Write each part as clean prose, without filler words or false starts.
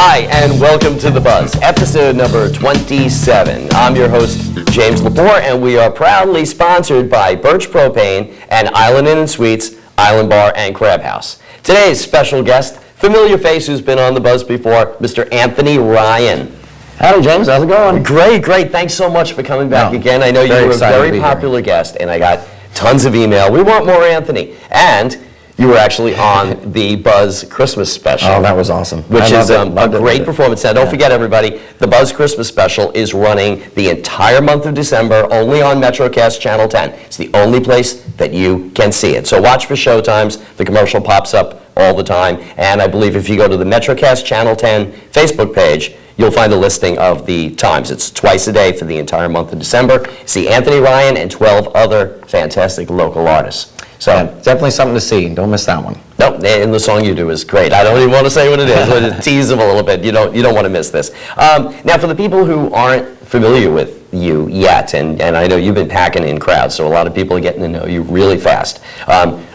Hi, and welcome to The Buzz, episode number 27. I'm your host, James Lepore, and we are proudly sponsored by Birch Propane and Island Inn and Suites, Island Bar and Crab House. Today's special guest, familiar face who's been on The Buzz before, Mr. Anthony Ryan. Howdy, James. How's it going? Great. Thanks so much for coming back again. I know you were a very popular guest, and I got tons of email. We want more Anthony. And you were actually on the Buzz Christmas special. Oh, that was awesome. Which is a great performance. Now, don't forget, everybody, the Buzz Christmas special is running the entire month of December only on MetroCast Channel 10. It's the only place that you can see it. So watch for showtimes. The commercial pops up all the time. And I believe if you go to the MetroCast Channel 10 Facebook page, you'll find a listing of the times. It's twice a day for the entire month of December. See Anthony Ryan and 12 other fantastic local artists. So definitely something to see. Don't miss that one. Nope, and the song you do is great. I don't even want to say what it is. We'll just tease them a little bit. You don't want to miss this. Now, for the people who aren't familiar with you yet, and I know you've been packing in crowds, so a lot of people are getting to know you really fast.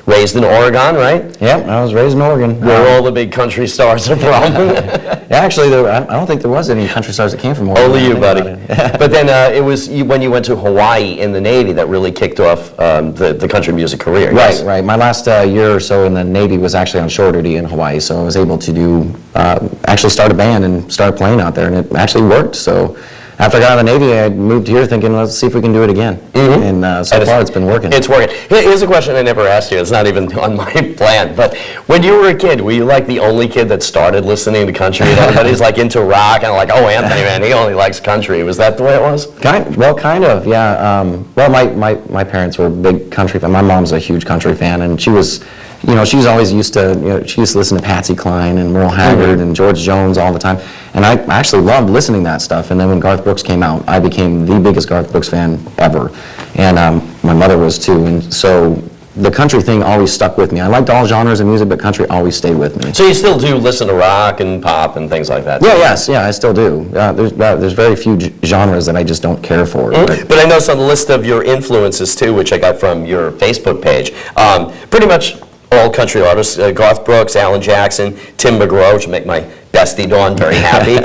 Raised in Oregon, right? Yeah, I was raised in Oregon. Where all the big country stars are from. Yeah, actually, I don't think there was any country stars that came from Oregon. Only you, buddy. But then it was when you went to Hawaii in the Navy that really kicked off the country music career. Yes? Right. My last year or so in the Navy was actually on shore duty in Hawaii, so I was able to actually start a band and start playing out there, and it actually worked. So after I got out of the Navy, I moved here thinking, let's see if we can do it again. Mm-hmm. And so far, it's been working. It's working. Here's a question I never asked you. It's not even on my plan. But when you were a kid, were you like the only kid that started listening to country? And everybody's like into rock and like, oh, Anthony, man, he only likes country. Was that the way it was? Kind of, yeah. Well, my parents were big country fans. My mom's a huge country fan, and she was, she's always used to, she used to listen to Patsy Cline and Merle Haggard and George Jones all the time. And I actually loved listening to that stuff. And then when Garth Brooks came out, I became the biggest Garth Brooks fan ever. And my mother was too. And so the country thing always stuck with me. I liked all genres of music, but country always stayed with me. So you still do listen to rock and pop and things like that? Yeah, I still do. There's very few genres that I just don't care for. Mm-hmm. But I noticed on the list of your influences too, which I got from your Facebook page, pretty much all country artists, Garth Brooks, Alan Jackson, Tim McGraw, which make my bestie Dawn very happy,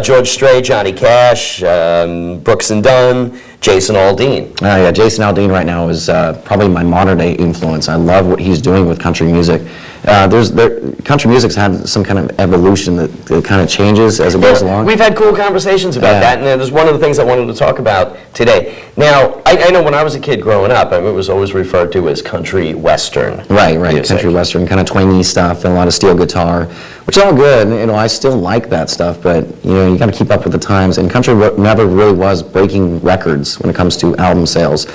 George Strait, Johnny Cash, Brooks and Dunn, Jason Aldean. Yeah, Jason Aldean right now is probably my modern day influence. I love what he's doing with country music. Country music's had some kind of evolution that kind of changes as it goes along. We've had cool conversations about that, and there's one of the things I wanted to talk about today. Now, I know when I was a kid growing up, it was always referred to as country western. Right, music. Country western, kind of twangy stuff, and a lot of steel guitar, which is all good. I still like that stuff, but you got to keep up with the times. And country never really was breaking records when it comes to album sales,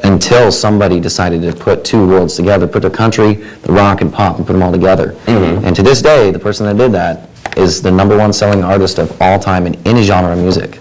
until somebody decided to put two worlds together, put the country, the rock, and pop, and put them all together. Mm-hmm. And to this day, the person that did that is the #1 selling artist of all time in any genre of music.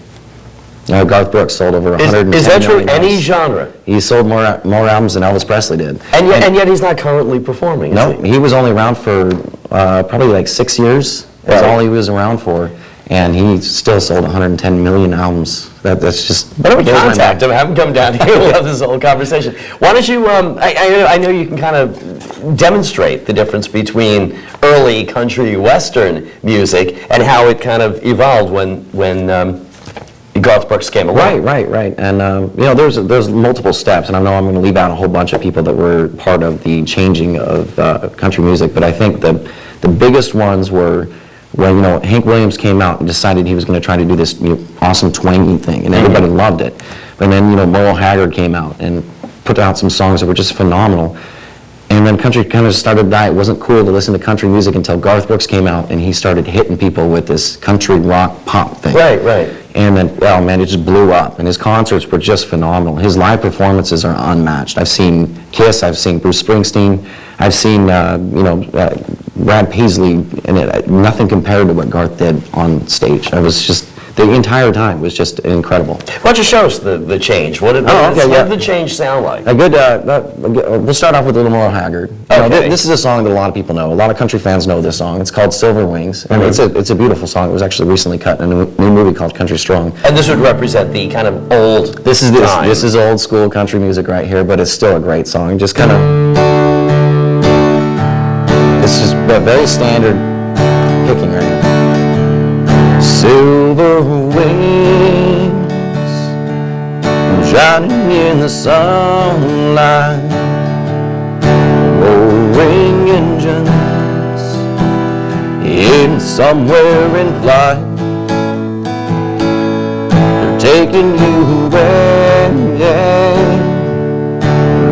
Garth Brooks sold over 110 Is that true? million Any genre? He sold more albums than Elvis Presley did. And yet he's not currently performing, No, he was only around for probably like 6 years. That's all he was around for. And he still sold 110 million albums. That's just... Why don't we contact him, have him come down here, we'll have this whole conversation. Why don't you, I know you can kind of demonstrate the difference between early country western music and how it kind of evolved when Garth Brooks came along. Right. And there's multiple steps, and I know I'm going to leave out a whole bunch of people that were part of the changing of country music, but I think the biggest ones were when Hank Williams came out and decided he was going to try to do this awesome twangy thing, and everybody loved it. But then Merle Haggard came out and put out some songs that were just phenomenal. And then country kind of started to die. It wasn't cool to listen to country music until Garth Brooks came out and he started hitting people with this country rock pop thing. Right. And then, oh man, it just blew up. And his concerts were just phenomenal. His live performances are unmatched. I've seen Kiss, I've seen Bruce Springsteen, I've seen Brad Paisley, and nothing compared to what Garth did on stage. I was just... The entire time was just incredible. Why don't you show us the change? What did the change sound like? We'll start off with a little Merle Haggard. Okay. This is a song that a lot of people know. A lot of country fans know this song. It's called Silver Wings, and it's a beautiful song. It was actually recently cut in a new movie called Country Strong. And this would represent the kind of old This is old school country music right here, but it's still a great song. Just kind of... This is a very standard picking right here. silver wings shining in the sunlight, roaring engines in somewhere in flight. They're taking you away,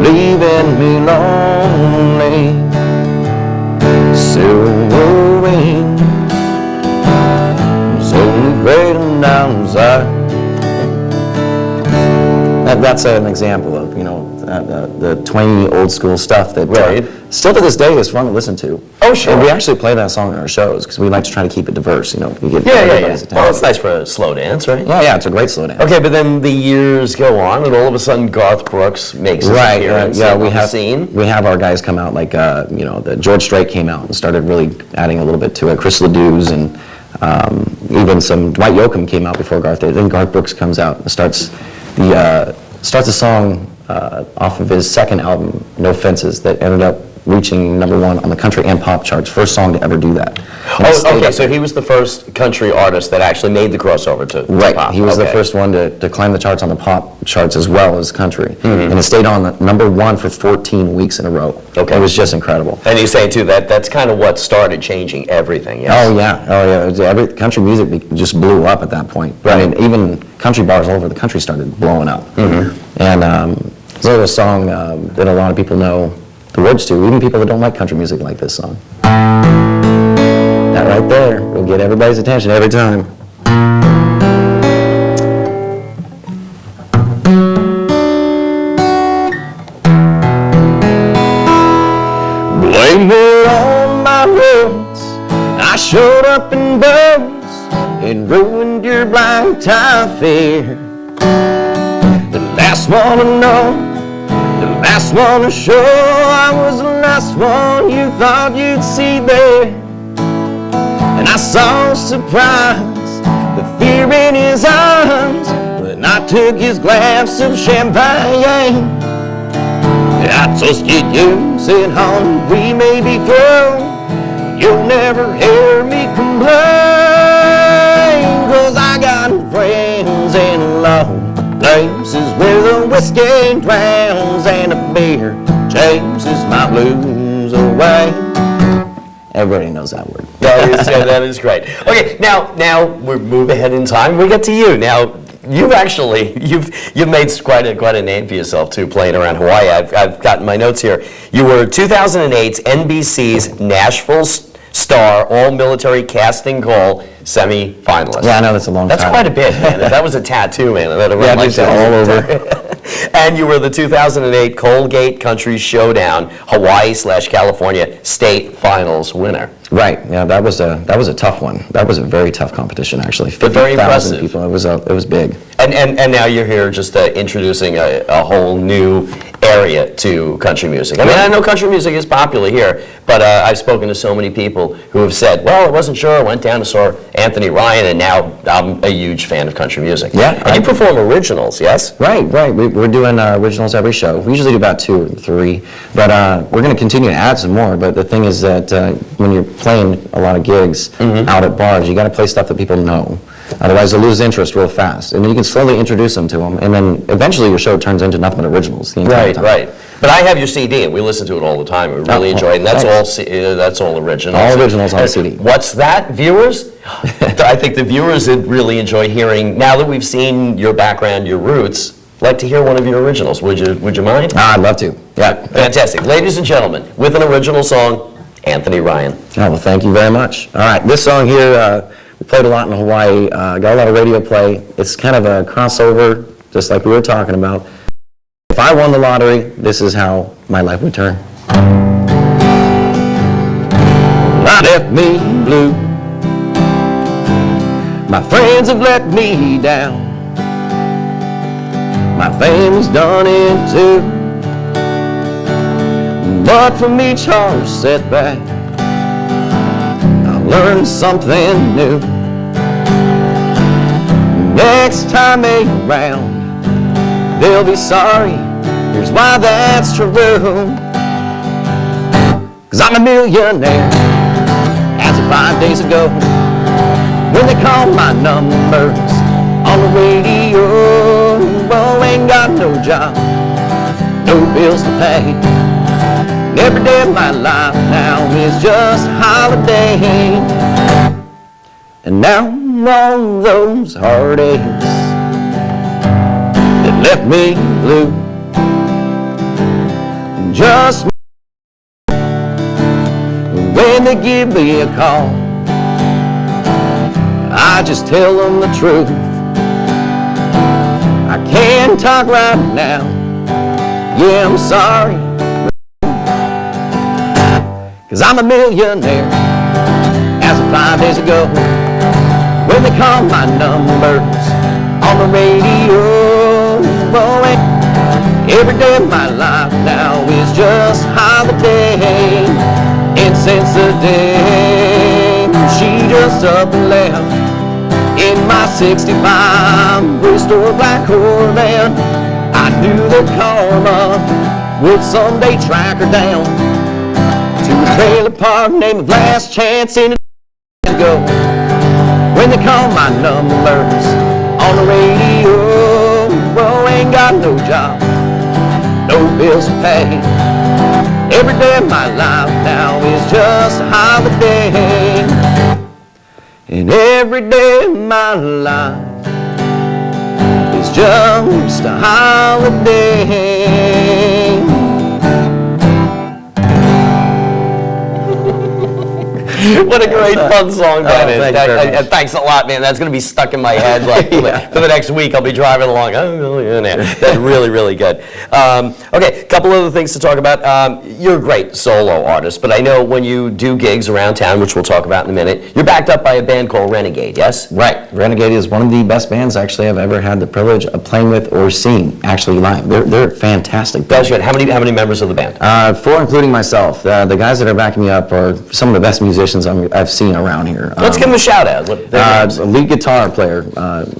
leaving me lonely. Silver wings, only fading down inside. That's an example of, the twangy old school stuff that Right. Still to this day is fun to listen to. Oh, sure. And we actually play that song in our shows because we like to try to keep it diverse, we get Yeah. everybody's attention. Well, it's nice for a slow dance, right? Yeah, it's a great slow dance. Okay, but then the years go on, and all of a sudden Garth Brooks makes his Right, appearance yeah, on we the have scene. we have our guys come out like the George Strait came out and started really adding a little bit to it. Chris Ledoux and even some Dwight Yoakam came out before Garth did. Then Garth Brooks comes out and starts a song off of his second album, No Fences, that ended up reaching #1 on the country and pop charts. First song to ever do that. And it Oh, stayed okay, up so he was the first country artist that actually made the crossover to Right, pop. he was the Okay. first one to climb the charts on the pop charts as well as country. And it stayed on #1 for 14 weeks in a row. Okay. It was just incredible. And you say too that that's kind of what started changing everything, yes? Oh yeah. It was every country music just blew up at that point. I mean, even country bars all over the country started blowing up. And so a song that a lot of people know the words to, even people that don't like country music like this song. That right there will get everybody's attention every time. Blame it on my roots. I showed up in boots and ruined your black tie fair. The last one to know, the last one to show. I was the last one you thought you'd see there. And I saw surprise, the fear in his eyes when I took his glass of champagne. I toasted you, said, honey, we may be through. You'll never hear me complain, 'cause I got friends in low places where the whiskey drowns and a beer chases my blues away. Everybody knows that word. That is great. Okay, now we move ahead in time. We get to you now. You've made quite a name for yourself too, playing around Hawaii. I've gotten my notes here. You were 2008's NBC's Nashville Star All-Military Casting Call semi-finalist. Yeah, I know that's a long That's time. quite a bit, man. That was a tattoo, man. Yeah, just all over. And you were the 2008 Colgate Country Showdown Hawaii/California State Finals winner. Right. Yeah, that was a tough one. That was a very tough competition, actually. But very 50,000 impressive. people. It was big. And now you're here just introducing a whole new area to country music. I mean, I know country music is popular here, but I've spoken to so many people who have said, well, I wasn't sure, I went down and saw Anthony Ryan, and now I'm a huge fan of country music. Yeah. And you perform originals, yes? Right. We're doing originals every show. We usually do about 2 or 3, but we're going to continue to add some more. But the thing is that when you're playing a lot of gigs out at bars, you got to play stuff that people know. Otherwise, they'll lose interest real fast. And then you can slowly introduce them to them, and then eventually your show turns into nothing but originals the entire time. Right. But I have your CD, and we listen to it all the time. We really enjoy it, and that's all originals. All originals on CD. What's that, viewers? I think the viewers would really enjoy hearing, now that we've seen your background, your roots, like to hear one of your originals. Would you mind? I'd love to. Yeah. Fantastic. Ladies and gentlemen, with an original song, Anthony Ryan. Oh, well, thank you very much. All right, this song here, we played a lot in Hawaii, got a lot of radio play. It's kind of a crossover, just like we were talking about. If I won the lottery, this is how my life would turn. I left me blue. My friends have let me down. My family's done it too. But from each hard setback, I learned something new. Next time they round, they'll be sorry. Here's why that's true. 'Cause I'm a millionaire as of 5 days ago. When they call my numbers on the radio, oh, ain't got no job, no bills to pay. And every day of my life now is just holiday. And now all those heartaches that left me blue, just when they give me a call, I just tell them the truth. I can't talk right now, yeah, I'm sorry, 'cause I'm a millionaire as of 5 days ago. When they call my numbers on the radio, oh, every day of my life now is just holiday. And since the day she just up and left in my 65 Bristol Black Corvette, I knew that karma would someday track her down to a trailer park named Last Chance in a go. When they call my numbers on the radio, oh, ain't got no job, no bills to pay. Every day of my life now is just a holiday. And every day of my life is just a holiday. What a great fun song that is. thank you very much. Thanks a lot, man. That's going to be stuck in my head like for the next week. I'll be driving along. Oh, yeah. That's really, really good. Okay, a couple other things to talk about. You're a great solo artist, but I know when you do gigs around town, which we'll talk about in a minute, you're backed up by a band called Renegade, yes? Right. Renegade is one of the best bands actually I've ever had the privilege of playing with or seeing actually live. They're fantastic. That's good. How many members of the band? 4, including myself. The guys that are backing me up are some of the best musicians I've seen around here. Let's give them a shout out. Lead guitar player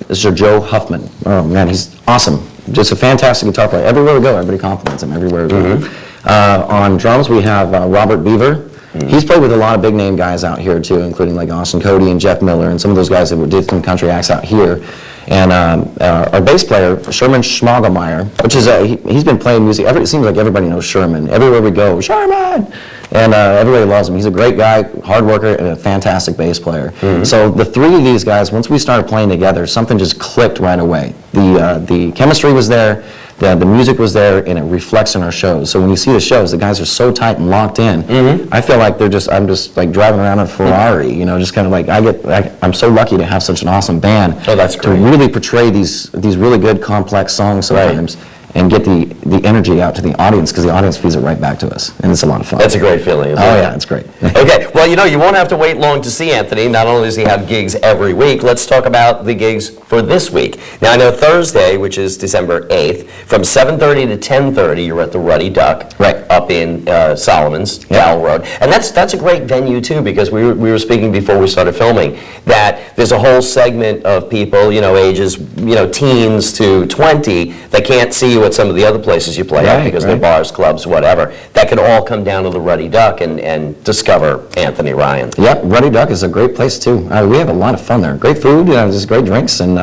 is Joe Huffman. Oh man, he's awesome. Just a fantastic guitar player. Everywhere we go, everybody compliments him. Everywhere we go. On drums, we have Robert Beaver. He's played with a lot of big name guys out here too, including like Austin Cody and Jeff Miller and some of those guys that did some country acts out here. And our bass player, Sherman Schmagelmeyer, which is he's been playing music. It seems like everybody knows Sherman. Everywhere we go, Sherman, and everybody loves him. He's a great guy, hard worker, and a fantastic bass player. So the three of these guys, once we started playing together, something just clicked right away. The chemistry was there. The music was there, and it reflects in our shows. So when you see the shows, the guys are so tight and locked in. I feel like I'm just like driving around in a Ferrari, you know, just kind of like I'm so lucky to have such an awesome band. Oh, that's great. To really portray these really good complex songs sometimes. And get the energy out to the audience, because the audience feeds it right back to us, and it's a lot of fun. That's a great feeling, isn't it? Oh yeah, it's great. Okay, well, you know, you won't have to wait long to see Anthony. Not only does he have gigs every week, let's talk about the gigs for this week. Now, I know Thursday, which is December 8th, from 7:30 to 10:30, you're at the Ruddy Duck, Right. up in Solomons, Dowell Road. And that's a great venue, too, because we were speaking before we started filming that there's a whole segment of people, you know, ages, you know, teens to 20, that can't see you at some of the other places you play at Right, because they're right. bars, clubs, whatever, that could all come down to the Ruddy Duck and discover Anthony Ryan. Yep, Ruddy Duck is a great place too. We have a lot of fun there. Great food, just great drinks, and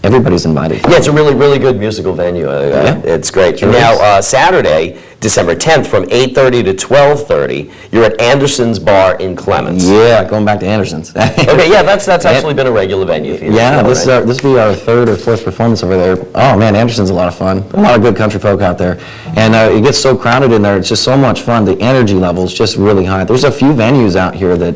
everybody's invited. Yeah, it's a really, really good musical venue. It's great. Sure Now, Saturday, December 10th, from 8:30 to 12:30, you're at Anderson's Bar in Clements. Yeah, going back to Anderson's. Okay, yeah, that's actually been a regular venue for you. Yeah, this year, right? this will be our 3rd or 4th performance over there. Oh man, Anderson's a lot of fun. A lot of good country folk out there. And it gets so crowded in there, it's just so much fun. The energy level is just really high. There's a few venues out here that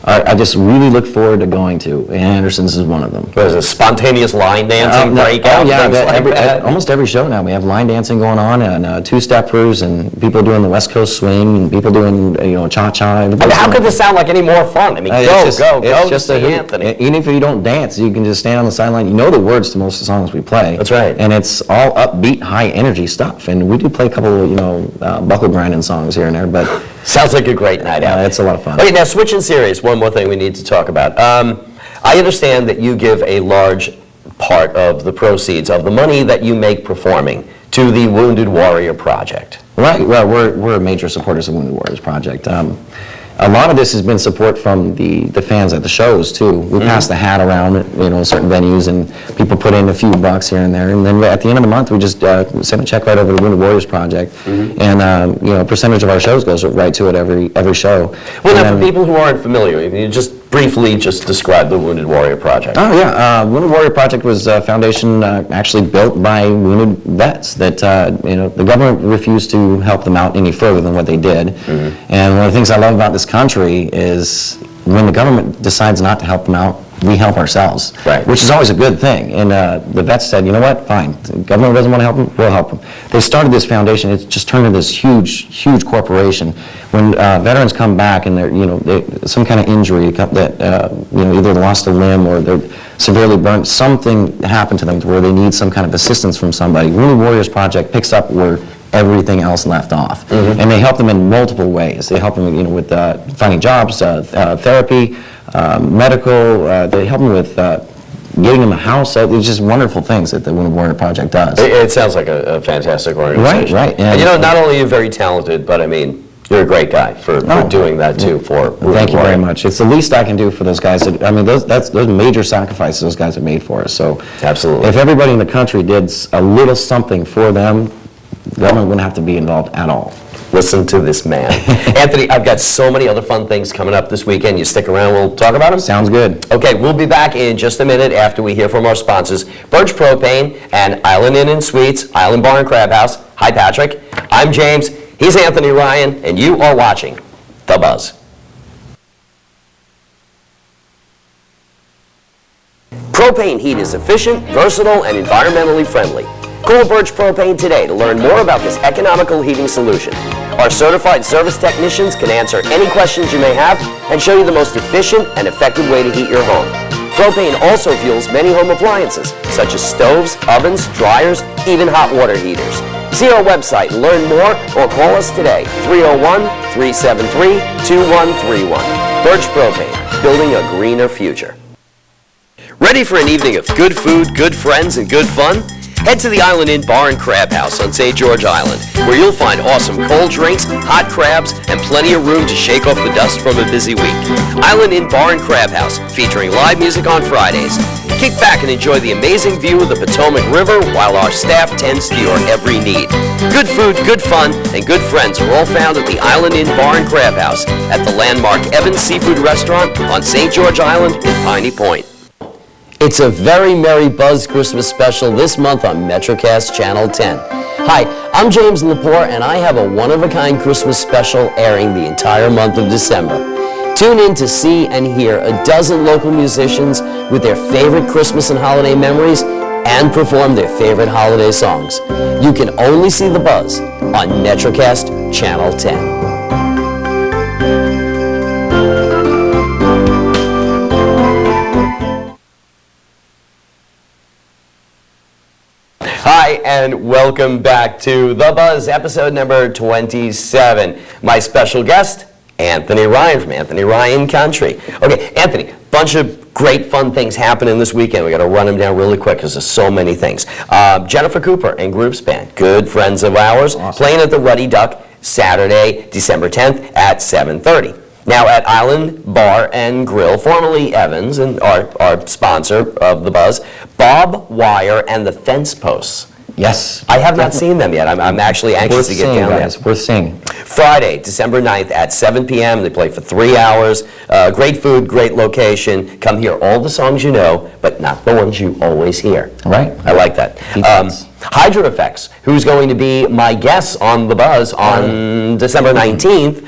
I just really look forward to going to, and Anderson's is one of them. There's a spontaneous line dancing breakout, yeah, things like that. almost every show now, we have line dancing going on, and two-steppers, and people doing the West Coast swing, and people doing, cha-cha. I mean, how could this sound like any more fun? I mean, go to see Anthony. Even if you don't dance, you can just stand on the sideline. You know the words to most of the songs we play. That's right. And it's all upbeat, high-energy stuff. And we do play a couple, buckle grinding songs here and there, but Sounds like a great night out. yeah, it's a lot of fun. Okay, now switching series, one more thing we need to talk about. I understand that you give a large part of the proceeds of the money that you make performing to the Wounded Warrior Project. Right. Well, we're major supporters of Wounded Warriors Project. a lot of this has been support from the fans at the shows too. We pass the hat around, certain venues, and people put in a few bucks here and there. And then at the end of the month, we just send a check right over to the Wounded Warriors Project, and a percentage of our shows goes right to it every show. Well, now, And for people who aren't familiar, you just briefly describe the Wounded Warrior Project. Oh yeah, Wounded Warrior Project was a foundation actually built by wounded vets that the government refused to help them out any further than what they did. And one of the things I love about this country is when the government decides not to help them out, we help ourselves, Right. which is always a good thing. And the vets said, you know what, fine, the government doesn't want to help them, we'll help them. They started this foundation, it's just turned into this huge corporation. When veterans come back and they're, some kind of injury that, either they lost a limb or they're severely burnt, something happened to them to where they need some kind of assistance from somebody. Wounded Warriors Project picks up where everything else left off. And they help them in multiple ways. They help them, with finding jobs, therapy, medical. They help them with getting them a house. It's just wonderful things that the Wounded Warrior Project does. It sounds like a fantastic organization. Right. And not only are you very talented, but I mean, you're a great guy for doing that too for Wounded Thank you very Warrior. much. It's the least I can do for those guys. Those major sacrifices those guys have made for us. So Absolutely. if everybody in the country did a little something for them, the government wouldn't have to be involved at all. Listen to this man. Anthony, I've got so many other fun things coming up this weekend. You stick around, we'll talk about them? Sounds good. Okay, we'll be back in just a minute after we hear from our sponsors, Birch Propane and Island Inn and Suites, Island Bar and Crab House. Hi, Patrick. I'm James. He's Anthony Ryan, and you are watching The Buzz. Propane heat is efficient, versatile, and environmentally friendly. Call Birch Propane today to learn more about this economical heating solution. Our certified service technicians can answer any questions you may have and show you the most efficient and effective way to heat your home. Propane also fuels many home appliances, such as stoves, ovens, dryers, even hot water heaters. See our website and learn more or call us today, 301-373-2131. Birch Propane, building a greener future. Ready for an evening of good food, good friends, and good fun? Head to the Island Inn Bar and Crab House on St. George Island, where you'll find awesome cold drinks, hot crabs, and plenty of room to shake off the dust from a busy week. Island Inn Bar and Crab House, featuring live music on Fridays. Kick back and enjoy the amazing view of the Potomac River while our staff tends to your every need. Good food, good fun, and good friends are all found at the Island Inn Bar and Crab House at the landmark Evans Seafood Restaurant on St. George Island in Piney Point. It's a very Merry Buzz Christmas special this month on MetroCast Channel 10. Hi, I'm James Lepore, and I have a one-of-a-kind Christmas special airing the entire month of December. Tune in to see and hear a dozen local musicians with their favorite Christmas and holiday memories and perform their favorite holiday songs. You can only see The Buzz on MetroCast Channel 10. Hi, and welcome back to The Buzz, episode number 27. My special guest, Anthony Ryan from Anthony Ryan Country. Okay, Anthony, bunch of great fun things happening this weekend. We got to run them down really quick because there's so many things. Jennifer Cooper and Groups Band, good friends of ours, playing at the Ruddy Duck Saturday, December 10th at 7:30. Now at Island Bar and Grill, formerly Evans, and our sponsor of The Buzz, Bob Wire and the Fence Posts. Yes. I have not seen them yet. I'm actually anxious to get down there. Worth seeing. Friday, December 9th at 7 p.m. They play for 3 hours. Great food, great location. Come hear all the songs you know, but not the ones you always hear. Right. I like that. Hydro Effects, who's going to be my guest on The Buzz on December 19th.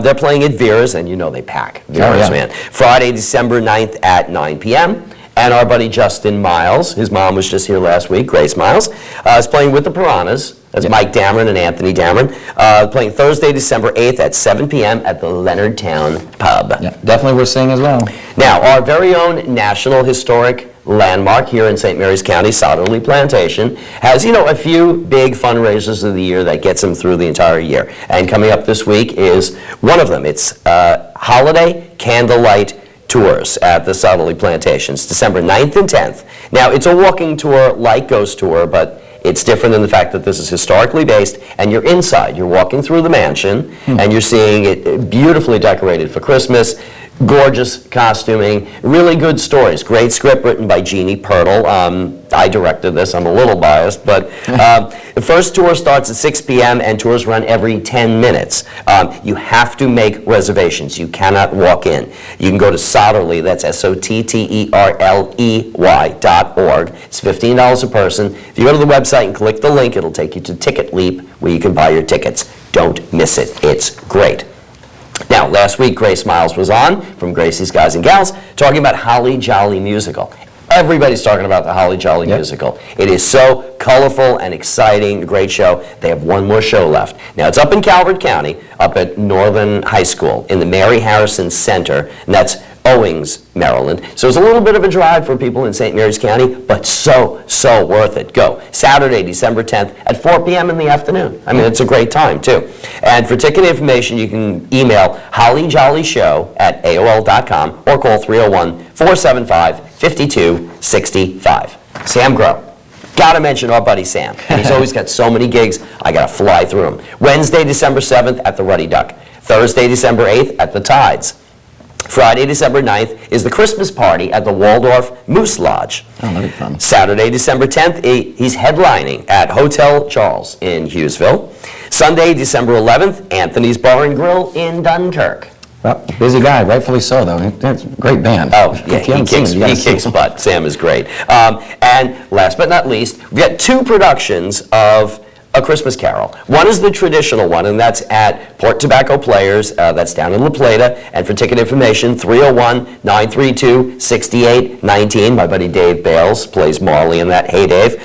They're playing at Vera's, and you know they pack. Vera's, man. Friday, December 9th at 9 p.m. And our buddy Justin Miles, his mom was just here last week, Grace Miles, is playing with the Piranhas. That's Mike Dameron and Anthony Dameron. Playing Thursday, December 8th at 7 p.m. at the Leonardtown Pub. Yeah, definitely worth seeing as well. Now, our very own National Historic Landmark here in St. Mary's County, Sodderly Plantation, has, a few big fundraisers of the year that gets them through the entire year. And coming up this week is one of them. It's Holiday Candlelight Tours at the Sodderly Plantations, December 9th and 10th. Now, it's a walking tour like Ghost Tour, but It's different in the fact that this is historically based, and you're inside. You're walking through the mansion, and you're seeing it beautifully decorated for Christmas. Gorgeous costuming, really good stories. Great script written by Jeannie Pirtle. I directed this. I'm a little biased, but the first tour starts at 6 p.m. and tours run every 10 minutes. You have to make reservations. You cannot walk in. You can go to Sotterly, that's SOTTERLEY.org. It's $15 a person. If you go to the website and click the link, it'll take you to Ticket Leap, where you can buy your tickets. Don't miss it. It's great. Now, last week, Grace Miles was on from Gracie's Guys and Gals talking about Holly Jolly Musical. Everybody's talking about the Holly Jolly Musical. It is so colorful and exciting, a great show. They have one more show left. Now, it's up in Calvert County, up at Northern High School in the Mary Harrison Center, and that's Owings, Maryland. So it's a little bit of a drive for people in St. Mary's County, but so worth it. Go. Saturday, December 10th at 4 p.m. in the afternoon. I mean, it's a great time, too. And for ticket information, you can email hollyjollyshow@aol.com or call 301-475-5265. Sam Grow. Gotta mention our buddy Sam. He's always got so many gigs, I gotta fly through them. Wednesday, December 7th at the Ruddy Duck. Thursday, December 8th at the Tides. Friday, December 9th is the Christmas party at the Waldorf Moose Lodge. Oh, that'd be fun. Saturday, December 10th, he's headlining at Hotel Charles in Hughesville. Sunday, December 11th, Anthony's Bar and Grill in Dunkirk. Well, busy guy, rightfully so, though. It's a great band. Oh, yeah, If you he haven't seen it, you gotta see kicks it. butt. Sam is great. And last but not least, we've got two productions of A Christmas Carol. One is the traditional one, and that's at Port Tobacco Players. That's down in La Plata. And for ticket information, 301-932-6819. My buddy Dave Bales plays Marley in that. Hey, Dave.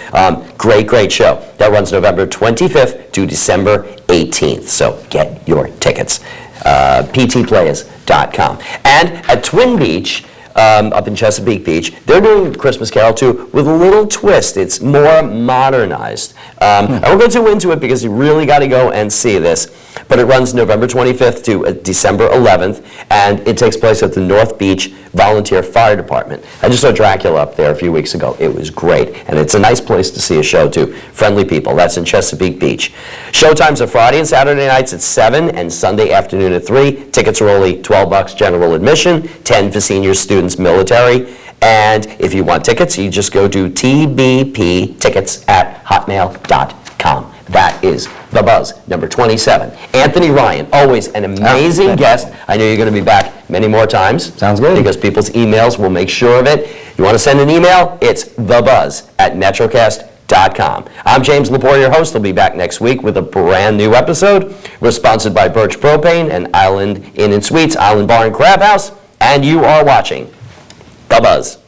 Great show. That runs November 25th to December 18th. So get your tickets. PTPlayers.com. And at Twin Beach, up in Chesapeake Beach, they're doing Christmas Carol too with a little twist. It's more modernized. I won't go too into it because you really got to go and see this. But it runs November 25th to December 11th, and it takes place at the North Beach Volunteer Fire Department. I just saw Dracula up there a few weeks ago. It was great, and it's a nice place to see a show too. Friendly people. That's in Chesapeake Beach. Showtimes are Friday and Saturday nights at 7 and Sunday afternoon at 3. Tickets are only $12 general admission, 10 for seniors, students, military. And if you want tickets, you just go to tbptickets@hotmail.com. That is The Buzz, number 27. Anthony Ryan, always an amazing guest. I know you're going to be back many more times. Sounds good. Because people's emails will make sure of it. You want to send an email? It's thebuzz@metrocast.com. I'm James Lepore, your host. I'll be back next week with a brand new episode. We're sponsored by Birch Propane and Island Inn and Suites, Island Bar and Crab House. And you are watching The Buzz.